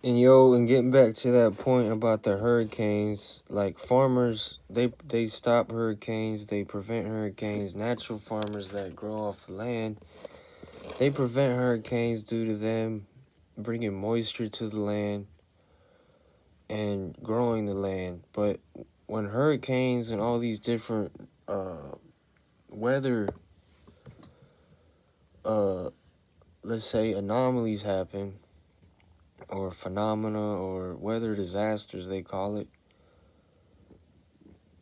And getting back to that point about the hurricanes, like farmers, they stop hurricanes, they prevent hurricanes. Natural farmers that grow off the land, they prevent hurricanes due to them bringing moisture to the land and growing the land. But when hurricanes and all these different weather, uh, let's say anomalies happen, or phenomena, or weather disasters, they call it,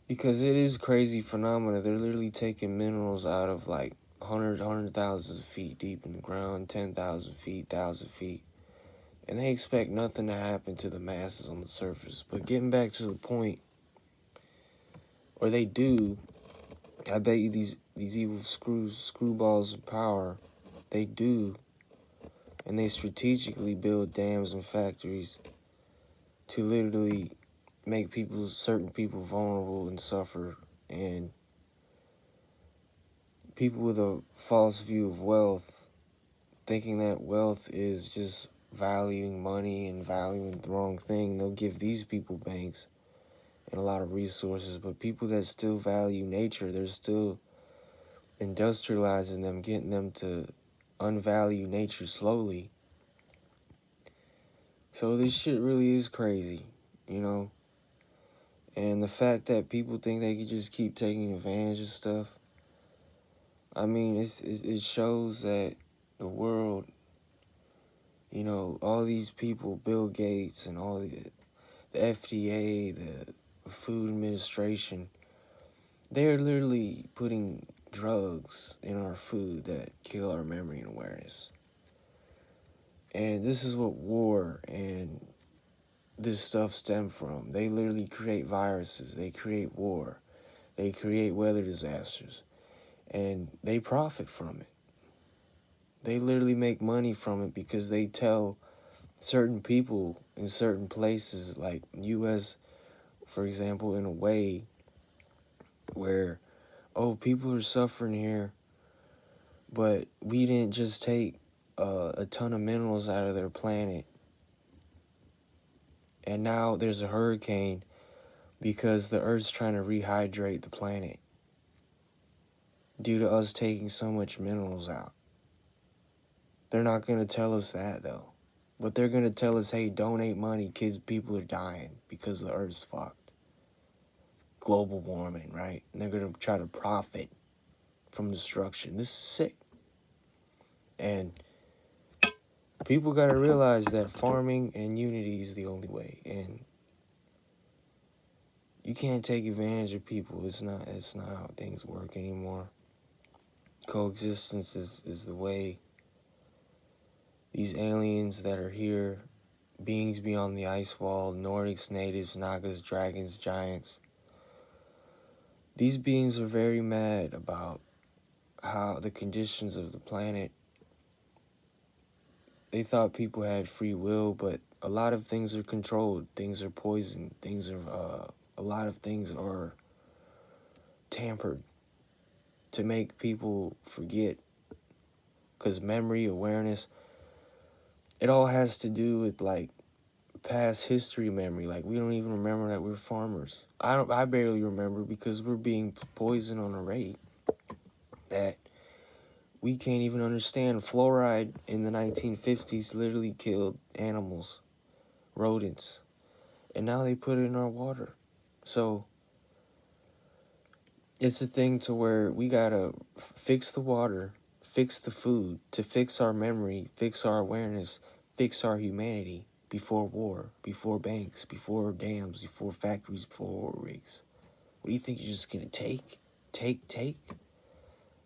because it is crazy phenomena. They're literally taking minerals out of like hundred thousands of feet deep in the ground, 10,000 feet, 1,000 feet, and they expect nothing to happen to the masses on the surface. But getting back to the point, or they do, I bet you these evil screwballs of power, they do, and they strategically build dams and factories to literally make certain people vulnerable and suffer, and people with a false view of wealth, thinking that wealth is just valuing money and valuing the wrong thing. They'll give these people banks and a lot of resources, but people that still value nature, they're still industrializing them, getting them to unvalue nature slowly. So this shit really is crazy, you know? And the fact that people think they can just keep taking advantage of stuff, I mean, it shows that the world, you know, all these people, Bill Gates and all the FDA, the Food Administration, they're literally putting drugs in our food that kill our memory and awareness. And this is what war and this stuff stem from. They literally create viruses, they create war, they create weather disasters, and they profit from it. They literally make money from it because they tell certain people in certain places, like U.S., for example, in a way where, oh, people are suffering here, but we didn't just take a ton of minerals out of their planet, and now there's a hurricane because the Earth's trying to rehydrate the planet due to us taking so much minerals out. They're not going to tell us that, though. But they're going to tell us, hey, donate money, people are dying because the Earth's fucked. Global warming, right? And they're going to try to profit from destruction. This is sick. And people got to realize that farming and unity is the only way. And you can't take advantage of people. It's not how things work anymore. Coexistence is the way. These aliens that are here, beings beyond the ice wall, Nordics, natives, Nagas, dragons, giants, these beings are very mad about how the conditions of the planet. They thought people had free will, but a lot of things are controlled. Things are poisoned. A lot of things are tampered to make people forget. Because memory, awareness, it all has to do with like past history memory. Like we don't even remember that we're farmers. I barely remember because we're being poisoned on a rate that we can't even understand. Fluoride in the 1950s literally killed animals, rodents, and now they put it in our water. So it's a thing to where we gotta fix the water, fix the food, to fix our memory, fix our awareness, fix our humanity before war, before banks, before dams, before factories, before oil rigs. What do you think you're just gonna take? Take?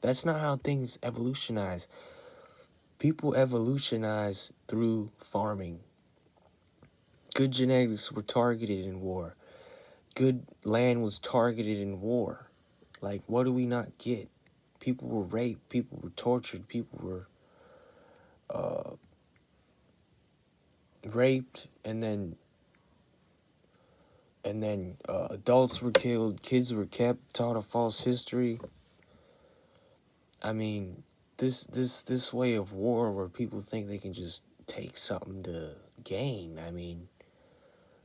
That's not how things evolutionize. People evolutionize through farming. Good genetics were targeted in war. Good land was targeted in war. Like, what do we not get? People were raped, people were tortured, people were raped, and then adults were killed, kids were kept, taught a false history. I mean, this way of war where people think they can just take something to gain. I mean,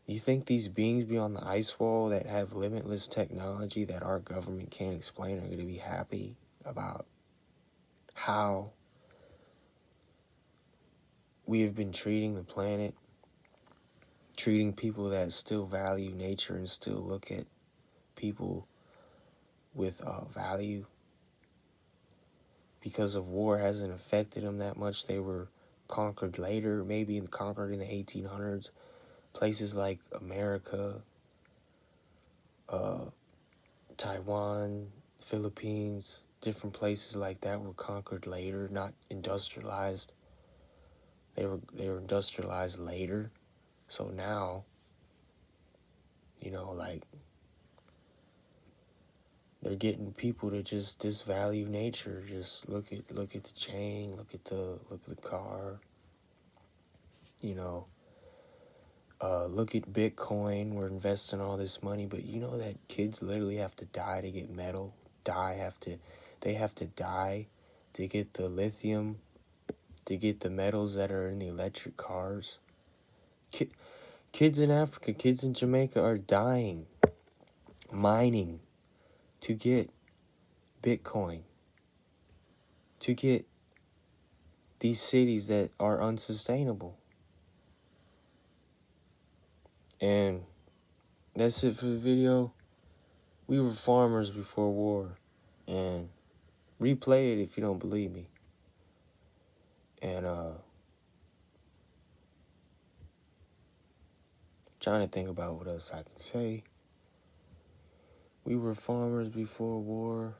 you think these beings beyond the ice wall that have limitless technology that our government can't explain are going to be happy about how we have been treating the planet, treating people that still value nature and still look at people with value? Because of war hasn't affected them that much. They were conquered later, maybe conquered in the 1800s. Places like America, uh, Taiwan, Philippines, different places like that were conquered later, not industrialized. They were industrialized later. So now, like they're getting people to just disvalue nature. Just look at the chain, look at the car. You know, look at Bitcoin. We're investing all this money, but you know that kids literally have to die to get metal. They have to die to get the lithium, to get the metals that are in the electric cars. Kids in Africa, kids in Jamaica are dying, mining to get Bitcoin, to get these cities that are unsustainable. And that's it for the video. We were farmers before war, and replay it if you don't believe me. And trying to think about what else I can say. We were farmers before war.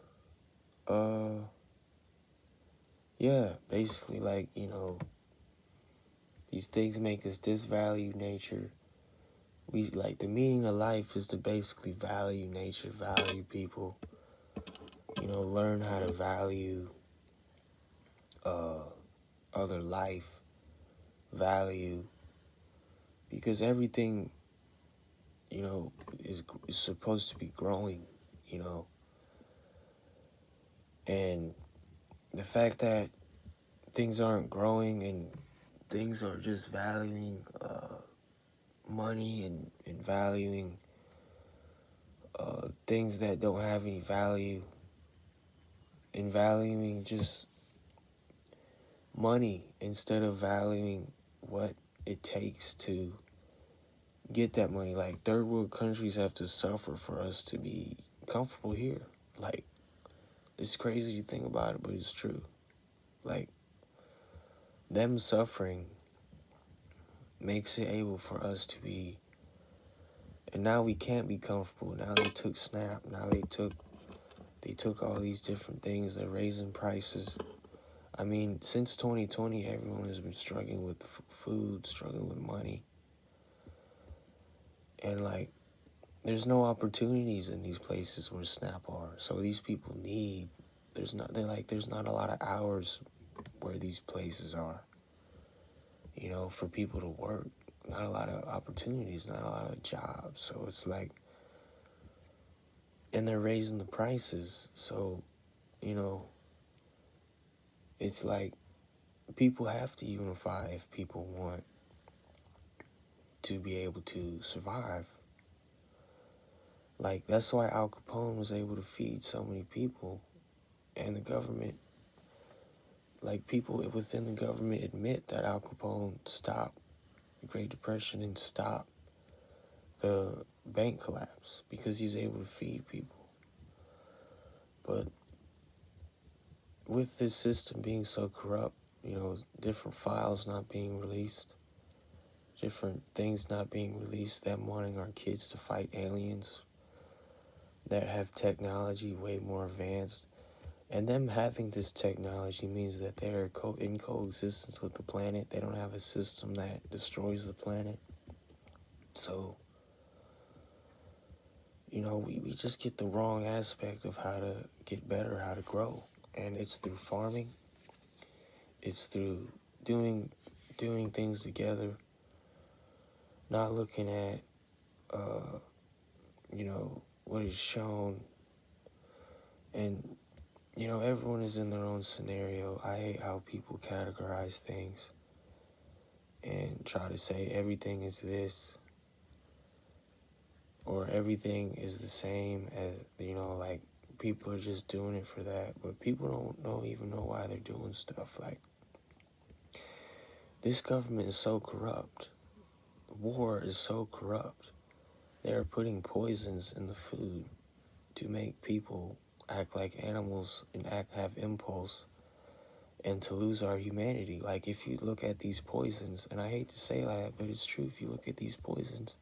Yeah, basically, like, these things make us disvalue nature. We, like, the meaning of life is to basically value nature, value people, learn how to value other life, value, because everything, is supposed to be growing, and the fact that things aren't growing and things are just valuing money and valuing things that don't have any value, and valuing just money instead of valuing what it takes to get that money. Like, third world countries have to suffer for us to be comfortable here. Like, it's crazy to think about it, but it's true. Like, them suffering makes it able for us to be, and now we can't be comfortable. Now they took SNAP. Now they took all these different things. They're raising prices. I mean, since 2020, everyone has been struggling with food, struggling with money. And, like, there's no opportunities in these places where SNAP are. So these people there's not a lot of hours where these places are, for people to work. Not a lot of opportunities, not a lot of jobs. So it's like, and they're raising the prices. So, it's like people have to unify if people want to be able to survive. Like, that's why Al Capone was able to feed so many people, and the government, like, people within the government admit that Al Capone stopped the Great Depression and stopped the bank collapse because he was able to feed people. But with this system being so corrupt, different files not being released, different things not being released, them wanting our kids to fight aliens that have technology way more advanced, and them having this technology means that they're in coexistence with the planet. They don't have a system that destroys the planet. So, we just get the wrong aspect of how to get better, how to grow. And it's through farming. It's through doing things together, not looking at, what is shown. And, everyone is in their own scenario. I hate how people categorize things. and try to say everything is this or everything is the same as, like people are just doing it for that. But people don't even know why they're doing stuff. Like, this government is so corrupt. War is so corrupt. They're putting poisons in the food to make people act like animals and have impulse and to lose our humanity. Like, if you look at these poisons, and I hate to say that, but it's true, if you look at these poisons,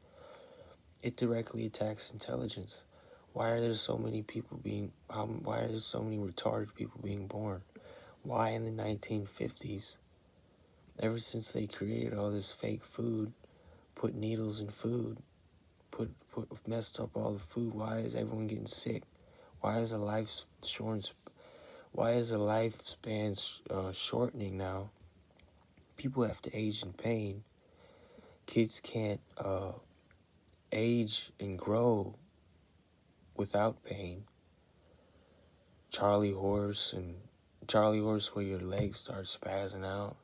it directly attacks intelligence. Why are there so many people why are there so many retarded people being born? Why in the 1950s, ever since they created all this fake food, put needles in food, messed up all the food, why is everyone getting sick? Why is the lifespan shortening now? People have to age in pain. Kids can't age and grow without pain. Charlie horse, where your legs start spazzing out.